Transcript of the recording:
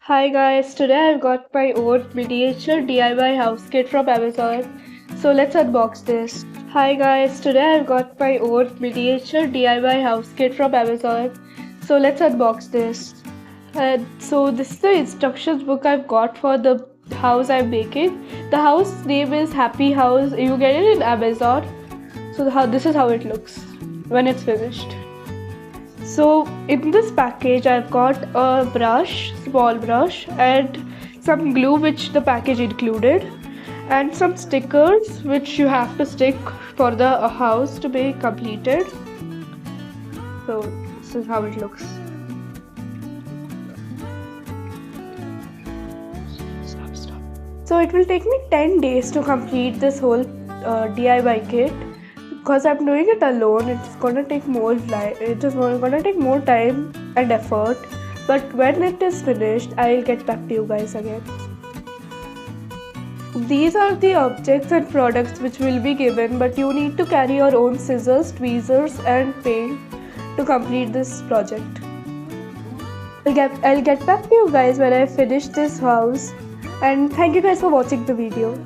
Hi guys, today I've got my own miniature DIY house kit from Amazon. So let's unbox this. Hi guys, today I've got my own miniature DIY house kit from Amazon. So let's unbox this. So this is the instructions book I've got for the house I'm making. The house name is Happy House. You get it in Amazon. So this is how it looks when it's finished. So in this package I've got a brush, small brush, and some glue which the package included, and some stickers which you have to stick for the house to be completed. So this is how it looks. Stop. So it will take me 10 days to complete this whole DIY kit. Because I'm doing it alone, it's gonna take more time and effort. But when it is finished, I'll get back to you guys again. These are the objects and products which will be given, but you need to carry your own scissors, tweezers, and paint to complete this project. I'll get back to you guys when I finish this house. And thank you guys for watching the video.